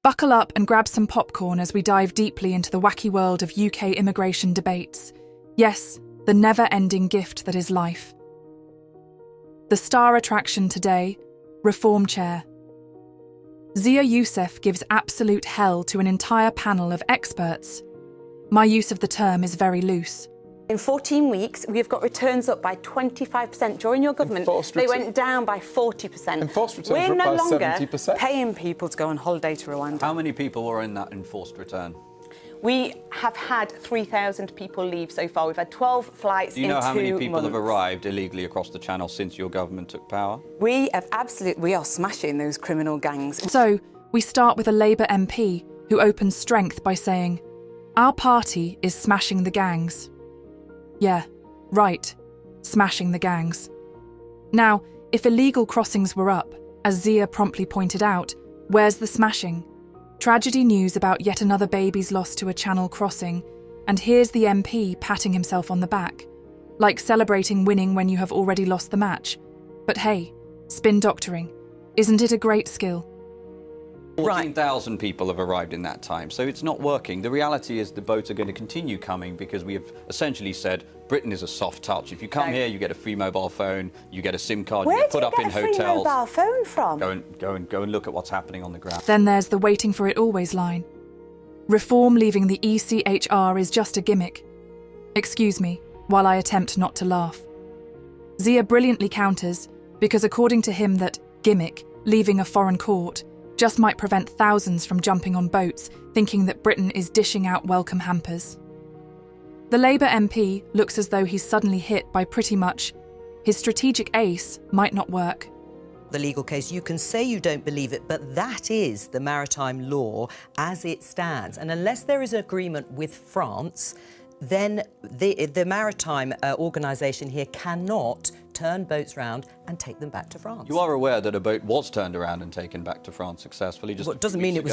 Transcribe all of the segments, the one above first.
Buckle up and grab some popcorn as we dive deeply into the wacky world of UK immigration debates. Yes, the never-ending gift that is life. The star attraction today, Reform Chair. Zia Youssef gives absolute hell to an entire panel of experts. My use of the term is very loose. In 14 weeks, we have got returns up by 25%. During your government, they went down by 40%. Enforced returns We're were no up by longer 70%. paying people to go on holiday to Rwanda. How many people were in that enforced return? We have had 3,000 people leave so far. We've had 12 flights in 2 months. Do you know how many people have arrived illegally across the Channel since your government took power? We are smashing those criminal gangs. So, we start with a Labour MP who opens strength by saying, "Our party is smashing the gangs." Yeah, right, smashing the gangs. Now, if illegal crossings were up, as Zia promptly pointed out, where's the smashing? Tragedy news about yet another baby's loss to a Channel crossing, and here's the MP patting himself on the back, like celebrating winning when you have already lost the match. But hey, spin doctoring, isn't it a great skill? 14,000 people have arrived in that time, so it's not working. The reality is the boats are going to continue coming because we have essentially said Britain is a soft touch. If you come here, you get a free mobile phone, you get a SIM card, you get put up in hotels. Where do you get a free mobile phone from? Go and look at what's happening on the ground. Then there's the waiting for it always line. Reform leaving the ECHR is just a gimmick. Excuse me, while I attempt not to laugh. Zia brilliantly counters, because according to him that gimmick, leaving a foreign court, just might prevent thousands from jumping on boats, thinking that Britain is dishing out welcome hampers. The Labour MP looks as though he's suddenly hit by pretty much his strategic ace might not work. The legal case, you can say you don't believe it, but that is the maritime law as it stands. And unless there is an agreement with France, then the maritime organisation here cannot turn boats round and take them back to France. You are aware that a boat was turned around and taken back to France successfully just doesn't mean it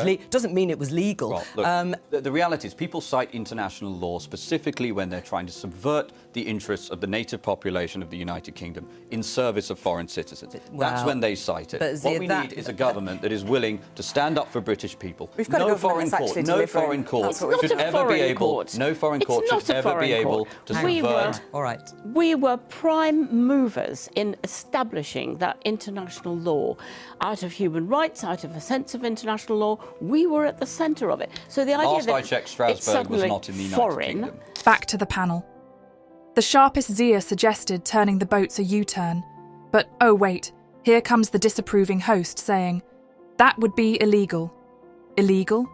was legal. Well, look, the reality is people cite international law specifically when they're trying to subvert the interests of the native population of the United Kingdom in service of foreign citizens. That's when they cite it. What we need is a government that is willing to stand up for British people. We've got no foreign court should ever be able to subvert. All right. We were prime movers in establishing that international law. Out of human rights, out of a sense of international law, we were at the centre of it. So the idea Last that I checked, Strasbourg was not in the United Kingdom. Back to the panel. The sharpest Zia suggested turning the boats a U-turn. But oh wait, here comes the disapproving host saying, that would be illegal. Illegal?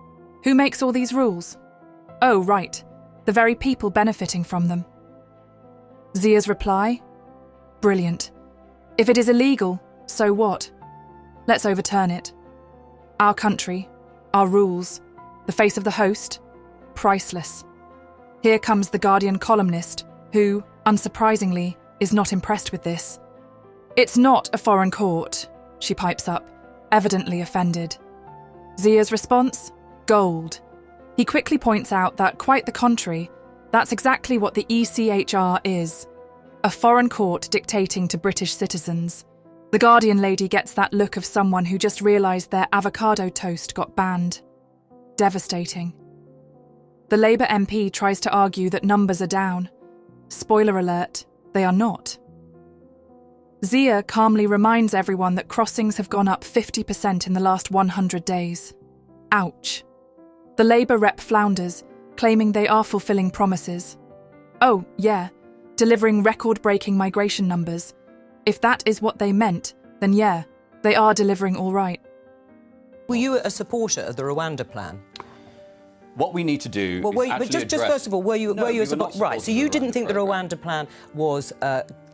Who makes all these rules? Oh right, the very people benefiting from them. Zia's reply? Brilliant. If it is illegal, so what? Let's overturn it. Our country, our rules, the face of the host, priceless. Here comes the Guardian columnist, who, unsurprisingly, is not impressed with this. It's not a foreign court, she pipes up, evidently offended. Zia's response? Gold. He quickly points out that, quite the contrary, that's exactly what the ECHR is. A foreign court dictating to British citizens. The Guardian lady gets that look of someone who just realised their avocado toast got banned. Devastating. The Labour MP tries to argue that numbers are down. Spoiler alert, they are not. Zia calmly reminds everyone that crossings have gone up 50% in the last 100 days. Ouch. The Labour rep flounders, claiming they are fulfilling promises. Oh, yeah, delivering record-breaking migration numbers. If that is what they meant, then yeah, they are delivering all right. Were you a supporter of the Rwanda plan? What we need to do is actually just first of all, were you a supporter? Right, so you didn't think the Rwanda plan was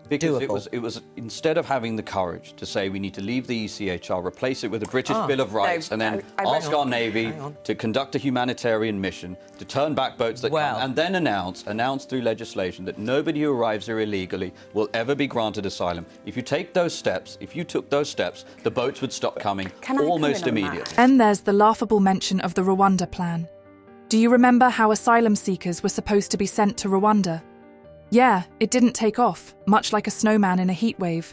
because doable? it was instead of having the courage to say we need to leave the ECHR, replace it with a British Bill of Rights, and then ask our Navy to conduct a humanitarian mission, to turn back boats that come, and then announce through legislation that nobody who arrives here illegally will ever be granted asylum. If you took those steps, the boats would stop coming almost immediately. And there's the laughable mention of the Rwanda plan. Do you remember how asylum seekers were supposed to be sent to Rwanda? Yeah, it didn't take off, much like a snowman in a heatwave.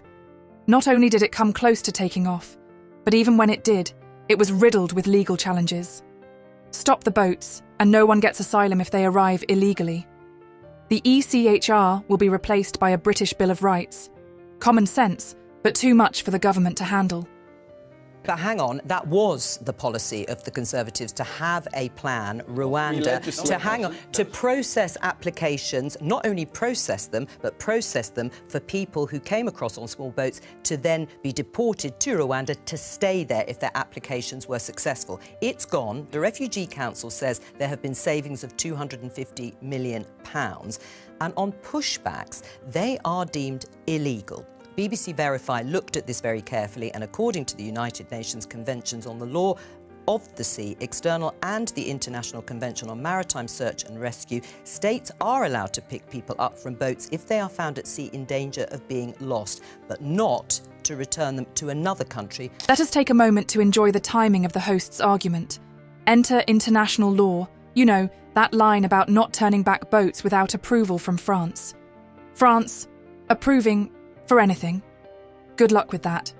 Not only did it come close to taking off, but even when it did, It was riddled with legal challenges. Stop the boats, and no one gets asylum if they arrive illegally. The ECHR will be replaced by a British Bill of Rights. Common sense, but too much for the government to handle. But hang on, that was the policy of the Conservatives, to have a plan, Rwanda, to process applications, not only process them, but process them for people who came across on small boats to then be deported to Rwanda to stay there if their applications were successful. It's gone. The Refugee Council says there have been savings of £250 million. And on pushbacks, they are deemed illegal. BBC Verify looked at this very carefully, and according to the United Nations Conventions on the Law of the Sea, External and the International Convention on Maritime Search and Rescue, states are allowed to pick people up from boats if they are found at sea in danger of being lost, but not to return them to another country. Let us take a moment to enjoy the timing of the host's argument. Enter international law. You know, that line about not turning back boats without approval from France. France approving for anything. Good luck with that.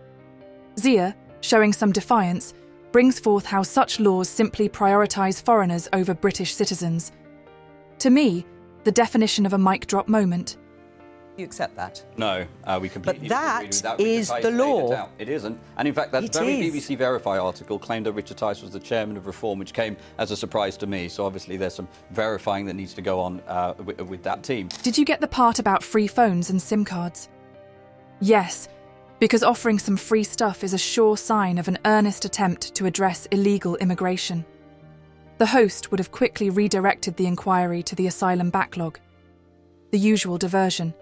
Zia, showing some defiance, brings forth how such laws simply prioritise foreigners over British citizens. To me, the definition of a mic drop moment. You accept that? No, we completely disagree with that. But that is the law. It isn't. And in fact, that very BBC Verify article claimed that Richard Tice was the chairman of Reform, which came as a surprise to me. So obviously there's some verifying that needs to go on with that team. Did you get the part about free phones and SIM cards? Yes, because offering some free stuff is a sure sign of an earnest attempt to address illegal immigration. The host would have quickly redirected the inquiry to the asylum backlog. The usual diversion.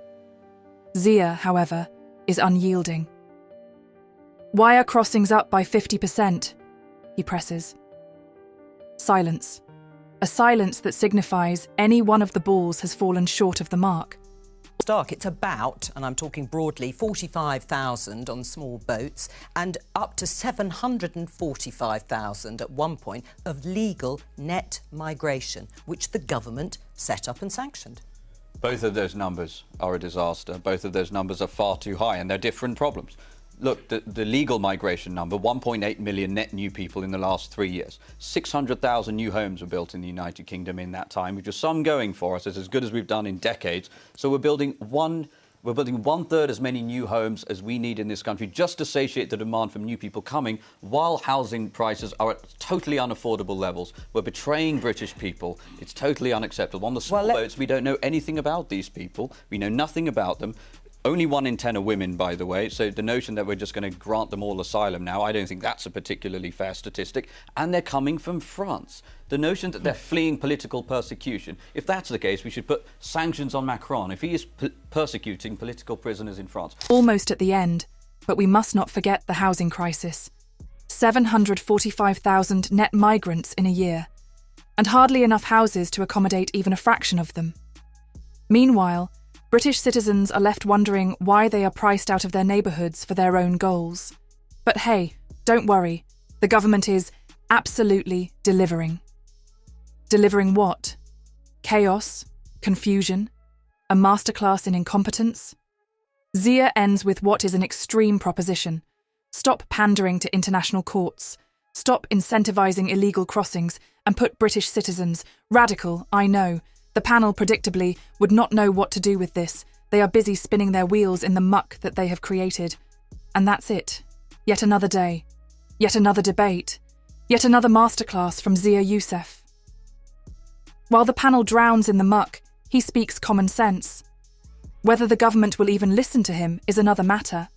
Zia, however, is unyielding. Why are crossings up by 50%? He presses. Silence. A silence that signifies any one of the balls has fallen short of the mark. Stark, it's about, and I'm talking broadly, 45,000 on small boats and up to 745,000 at one point of legal net migration, which the government set up and sanctioned. Both of those numbers are a disaster. Both of those numbers are far too high, and they're different problems. Look, the legal migration number, 1.8 million net new people in the last 3 years. 600,000 new homes were built in the United Kingdom in that time, which is some going for us. It's as good as we've done in decades. So we're building one-third as many new homes as we need in this country just to satiate the demand from new people coming, while housing prices are at totally unaffordable levels. We're betraying British people. It's totally unacceptable. On the small boats, we don't know anything about these people. We know nothing about them. Only 1 in 10 are women, by the way, so the notion that we're just going to grant them all asylum now, I don't think that's a particularly fair statistic. And they're coming from France. The notion that they're fleeing political persecution, if that's the case, we should put sanctions on Macron if he is persecuting political prisoners in France. Almost at the end, but we must not forget the housing crisis. 745,000 net migrants in a year, and hardly enough houses to accommodate even a fraction of them. Meanwhile, British citizens are left wondering why they are priced out of their neighbourhoods for their own goals. But hey, don't worry, the government is absolutely delivering. Delivering what? Chaos? Confusion? A masterclass in incompetence? Zia ends with what is an extreme proposition. Stop pandering to international courts. Stop incentivising illegal crossings and put British citizens, radical, I know. The panel, predictably, would not know what to do with this. They are busy spinning their wheels in the muck that they have created. And that's it. Yet another day. Yet another debate. Yet another masterclass from Zia Youssef. While the panel drowns in the muck, he speaks common sense. Whether the government will even listen to him is another matter.